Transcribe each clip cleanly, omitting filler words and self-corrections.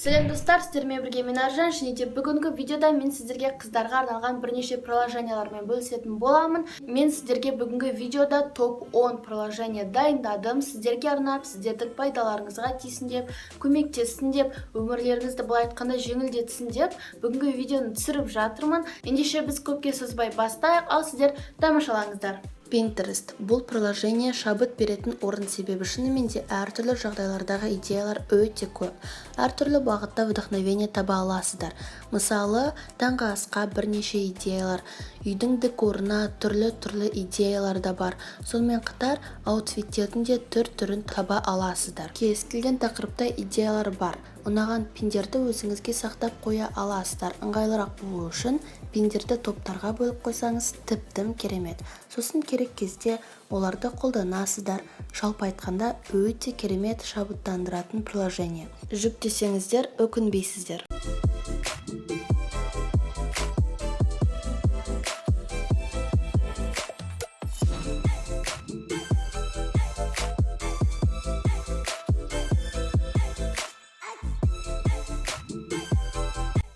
Сәлем достар, сіздермен бірге мен Аржан, және де бүгінгі видеода мен сіздерге қыздарға арналған бірнеше приложениялармен бөлісетін боламын. Мен сіздерге бүгінгі видеода топ 10 приложение дайындадым. Сіздерге арнап, сіздердің пайдаларыңызға тисін деп, көмектессін деп, өмірлеріңізді былай айтқанда жеңілдетсін деп, бүгінгі видеоны түсіріп жатырмын. Ендеше біз көпке созбай бастайық, ал сіздер тамашалаңыздар. Pinterest. Бұл приложение шабыт беретін орын, себебі шынымен де әртүрлі жағдайлардағы идеялар өте көп. Әртүрлі бағытта вдохновение таба аласыздар. Мысалы, таңғы асқа бірнеше идеялар, үйдің декорына түрлі идеялар да бар. Сонымен қатар аутфиттердің де түр-түрін таба аласыздар. Кез келген тақырыпта идеялар бар. Ұнаған пиндерді өзіңізге сақтап қоя аласыздар. Ыңғайлырақ болу үшін пиндерді топтарға бөліп қойсаңыз тіптім керемет. Сосын керек кезде оларды қолданасыздар. Жалпы айтқанда өте керемет шабыттандыратын приложение. Жүктесеңіздер өкінбейсіздер.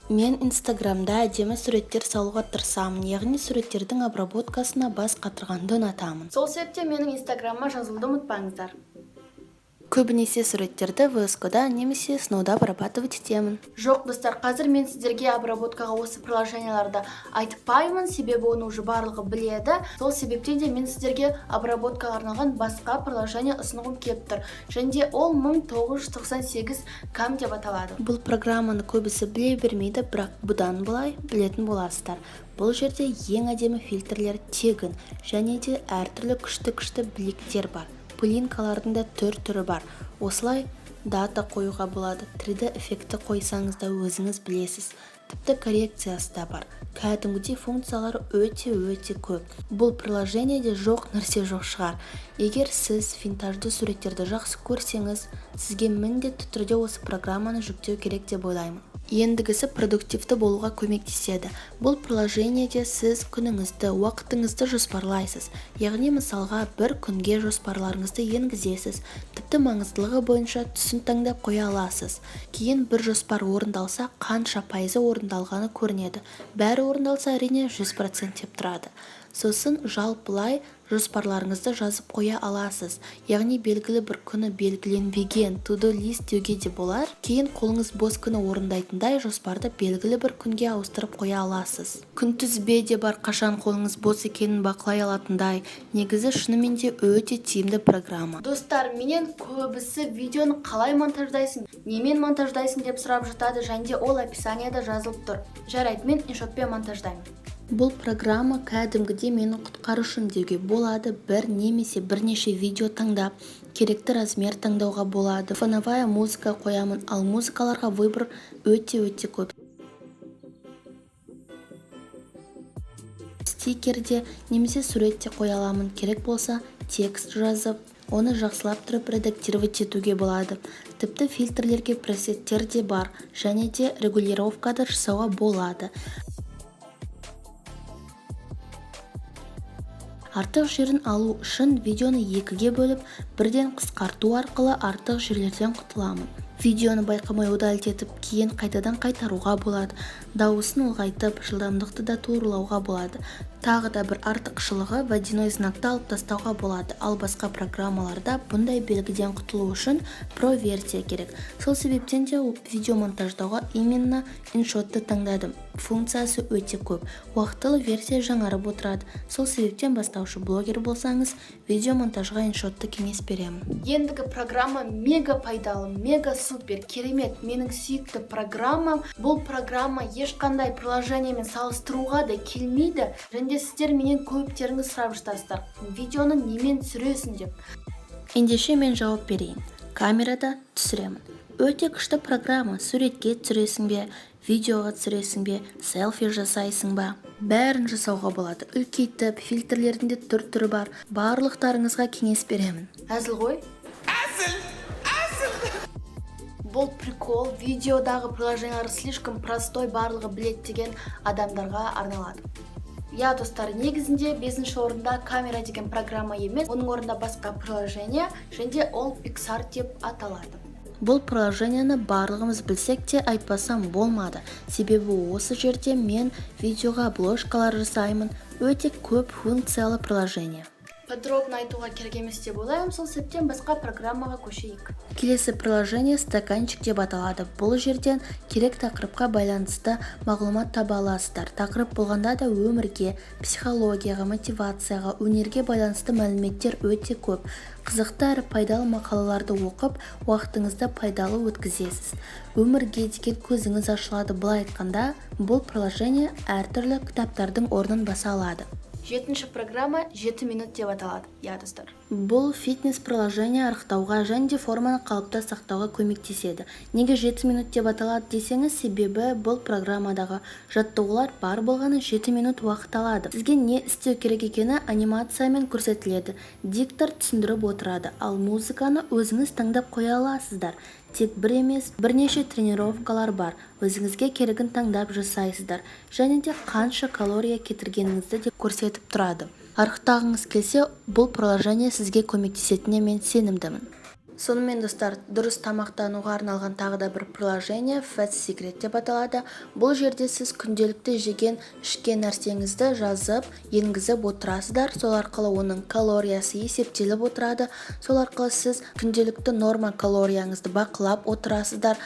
Мен Инстаграмда әдемі суреттер салуға тырысамын, яғни суреттердің обработкасына бас қатырғанды ұнатамын. Сол себептен менің Инстаграмыма жазылуды ұмытпаңыздар. Көбінесе суреттерді VS-Code'да немесе Snow'да обрабатывать етемін. Жоқ, достар, қазір мен сіздерге обработкаға осы приложенияларды айтпаймын, себебі оны уже барлығы біледі. Сол себептен де мен сіздерге обработкаға арналған басқа приложение ұсынғым келіп тұр. Және де ол 1998 кам деп аталады. Бұл программаны көбісі біле бермейді, бірақ бұдан былай білетін боласыздар. Бұл жерде ең әдемі фильтрлер тегін, және де әртүрлі күшті біліктер бар. Плинкалардың да түр-түрі бар. Осылай дата қоюға болады. 3D эффекті қойсаңыз да өзіңіз білесіз. Тіпті коррекциясы да бар. Кәдімгідей функциялары өте көп. Бұл приложениеде жоқ нәрсе жоқ шығар. Егер сіз винтажды суреттерді жақсы көрсеңіз, сізге міндетті түрде осы программаны жүктеу керек деп ойлаймын. Ендігісі продуктивті болуға көмектеседі. Бұл приложениеде сіз күніңізді, уақытыңызды жоспарлайсыз. Яғни мысалға бір күнге жоспарларыңызды енгізесіз. Тіпті маңыздылығы бойынша түсін таңдап қоя аласыз. Кейін бір жоспар орындалса, қанша пайызы орындалғаны көрінеді. Бәрі орындалса әрине 100% деп тұрады. Сосын жалпылай жоспарларыңызды жазып қоя аласыз. Яғни белгілі бір күні белгіленбеген to-do list деуге де болар. Кейін қолыңыз бос күні орындайтындай жоспарды белгілі бір күнге ауыстырып қоя аласыз. Күнтізбе де бар, қашан қолыңыз бос екенін бақылай алатындай. Негізі шынымен де өте тиімді программа. Достар, менен көбісі видеоны қалай монтаждайсың, немен монтаждайсың деп сұрап жатады, және де ол описанияда жазылып тұр. Жарайды, мен InShotпен монтаждаймын. Бұл программа кәдімгідей мені құтқарушым деуге болады. Бір немесе бірнеше видео таңдап, керекті размер таңдауға болады. Фоновая музыка қоямын, ал музыкаларға выбор өте көп. Стикерде немесе суретте қоя аламын. Керек болса текст жазып, оны жақсылап тұрып редактировать етуге болады. Тіпті фильтрлерге пресеттер де бар, және де регулировкада жасауға болады. Артық жерін алу үшін видеоны екіге бөліп, бірден қысқарту арқылы артық жерлерден құтыламын. Видеоны байқамай удалить кейін қайтадан қайтаруға болады. Дауысын ұлғайтып, жылдамдықты да туырлауға болады. Тағы да бір артықшылығы водяной знакты алып тастауға болады. Ал басқа программаларда бұндай белгіден құтылу үшін Pro версия керек. Сол себептен де видео монтаждауға именно InShotты таңдадым. Функциясы өте көп. Уақытылы версия жаңарып отырады. Сол себептен бастаушы блогер болсаңыз, видео монтажға InShotты кеңес беремін. Ендігі программа мега пайдалы, мега супер, керемет. Менің сүйікті программам. Бұл программа ешқандай приложениемен салыстыруға да келмейді. Және сіздер менен көптеріңіз сұрап жатасыздар, видеоны немен түсіресің деп. Ендеше мен жауап берейін. Камерада түсіремін. Өте күшті программа. Суретке түсіресің бе, видеоға түсіресің бе, селфи жасайсың ба? Бәрін жасауға болады. Үлкейтіп, фильтрлерінде түр-түрі бар. Барлықтарыңызға кеңес беремін. Әзіл ғой? Бұл прикол, видеодағы приложениялар слишком простой, барлығы білет деген адамдарға арналады. Я, достар, негізінде 5-ші орында камера деген программа емес, оның орында басқа приложение, және ол Pixar деп аталады. Бұл приложениені барлығымыз білсек те айтпасам болмады. Себебі осы жерде мен видеоға обложкалар жасаймын. Өте көп функциялы приложение. Подробно айтуға керек емес деп ойлаймын, сол себептен басқа программаға көшейік. Келесі приложение стаканчик деп аталады. Бұл жерден керек тақырыпқа байланысты мағлұмат таба аласыздар. Тақырып болғанда да өмірге, психологияға, мотивацияға, өнерге байланысты мәліметтер өте көп. Қызықты әрі пайдалы мақалаларды оқып, уақытыңызды пайдалы өткізесіз. Өмірге деген көзіңіз ашылады. Былай айтқанда, бұл приложение әртүрлі кітаптардың орнын баса алады. 7-ші программа 7 минут деп аталады. Достар. Бұл фитнес приложение арықтауға және де форманы қалыпта сақтауға көмектеседі. Неге 7 минут деп аталады десеңіз, себебі бұл программадағы жаттығулар бар болғаны 7 минут уақыт алады. Сізге не істеу керек екені анимациямен көрсетіледі. Диктор түсіндіріп отырады, ал музыканы өзіңіз таңдап қоя аласыздар. Тек бір емес, бірнеше тренировкалар бар. Өзіңізге керегін таңдап жасайсыздар. Және де қанша калория кетіргеніңізді де көрсетіп тұрады. Арықтағыңыз келсе, бұл приложение сізге көмектесетініне мен сенімдімін. Сонымен достар, дұрыс тамақтануға арналған тағы да бір приложение Fat Secret деп аталады. Бұл жерде сіз күнделікті жеген ішкен нәрсеңізді жазып, енгізіп отырасыздар. Сол арқылы оның калориясы есептеліп отырады. Сол арқылы сіз күнделікті норма калорияңызды бақылап отырасыздар.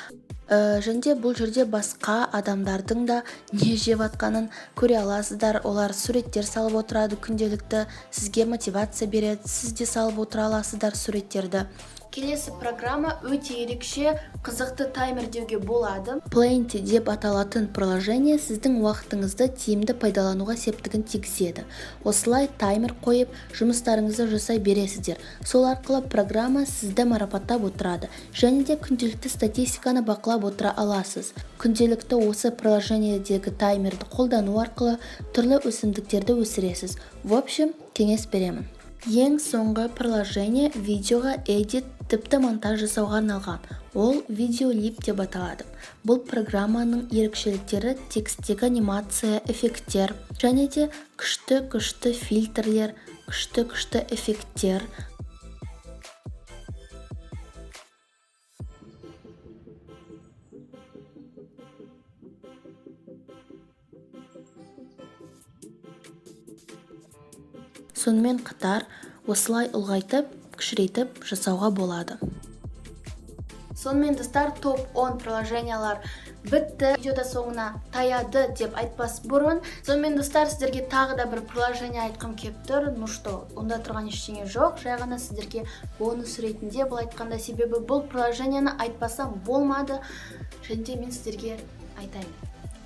Және бұл жерде басқа адамдардың да не жеп атқанын көре аласыздар. Олар суреттер салып отырады күнделікті, сізге мотивация береді, сіз де салып отыра аласыздар суреттерді. Келесі программа өте ерекше, қызықты таймер деуге болады. Plenty деп аталатын приложение сіздің уақытыңызды тиімді пайдалануға септігін тигізеді. Осылай таймер қойып, жұмыстарыңызды жасай бересіздер. Сол арқылы программа сізді марапаттап отырады. Және де күнделікті статистиканы бақылап отыра аласыз. Күнделікті осы приложениедегі таймерді қолдану арқылы түрлі өсімдіктерді өсіресіз. В общем, кеңес беремін. Ең соңғы приложение видеоға эдит, тіпті монтаж жасауға арналған. Ол видеолип деп аталады. Бұл программаның ерекшеліктері текстегі анимация, эффекттер, және де күшті фильтрлер, күшті эффекттер. Сонымен қатар осылай ұлғайтып, кішірейтіп жасауға болады. Сонымен достар, топ 10 приложениялар бітті. Видеода соңына таяды деп айтпас бұрын. Сонымен достар, сіздерге тағы да бір приложение айтқым кеп тұр. Ну что, онда тұрған ештеңе жоқ. Жай ғана сіздерге бонус ретінде бұл айтқанда, себебі бұл приложениені айтпасам болмады. Және де мен сіздерге айтайын.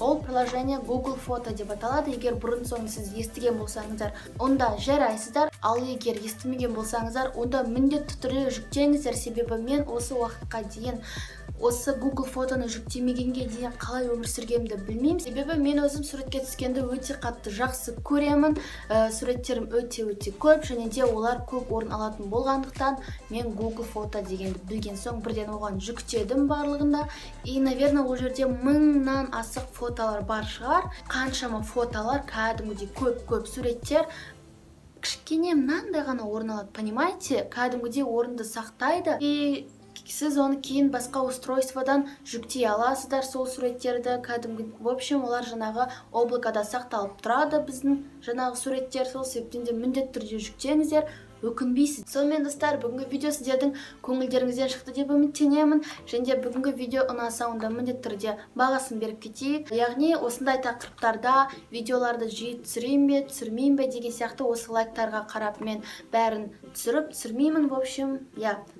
Ол приложение Google Фото деп аталады. Егер бұрын соң сіз естіген болсаңыздар, онда жарайсыздар. Ал егер естімеген болсаңыздар, онда міндетті түрде жүктеңіздер. Себебі мен осы уақытқа дейін осы Google фотоны жүктемегенге дейін қалай өмір сүргенімді білмеймін. Себебі мен өзім суретке түскенді өте қатты жақсы көремін. Суреттерім өте көп, және де олар көп орын алатын болғандықтан мен Google фото дегенді білген соң бірден оған жүктедім барлығында. И, наверное, ол жерде 1000-нан асық фотолар бар шығар. Қаншама фотолар, кәдімгідей көп суреттер. Кішкене мынандай ғана орын алады, понимаете? Кәдімгідей орынды сақтайды. И сіз оны кейін басқа устройстводан жүктей аласыздар сол суреттерді. Кәдімгі, в общем, олар жаңағы облакада сақталып тұрады біздің жаңағы суреттер. Сол себептен де міндетті түрде жүктеңіздер, өкінбейсіз. Сонымен достар, бүгінгі видео сіздердің көңілдеріңізден шықты деп үміттенемін. Және де бүгінгі видео ұнаса, онда міндетті түрде бағасын беріп кетейік. Яғни осындай тақырыптарда видеоларды жиі түсірейін бе, түсірмеймін бе деген сияқты осы лайктарға қарап мен бәрін түсірмеймін. В общем,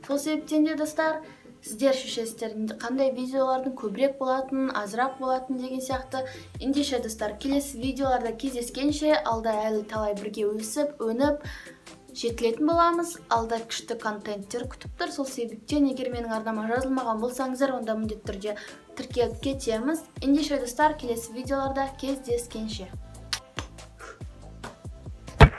сол себептен де достар, сіздер шешесіздер қандай видеолардың көбірек болатын, азырақ болатын деген сияқты. Ендеше достар, келесі видеоларда кездескенше, алда әлі талай бірге өсіп, өніп жетілетін боламыз. Алда күшті контенттер күтіп тұр. Сол себептен егер менің арнама жазылмаған болсаңыздар, онда міндетті түрде тіркеліп кетеміз. Ендеше достар, келесі видеоларда кездескенше.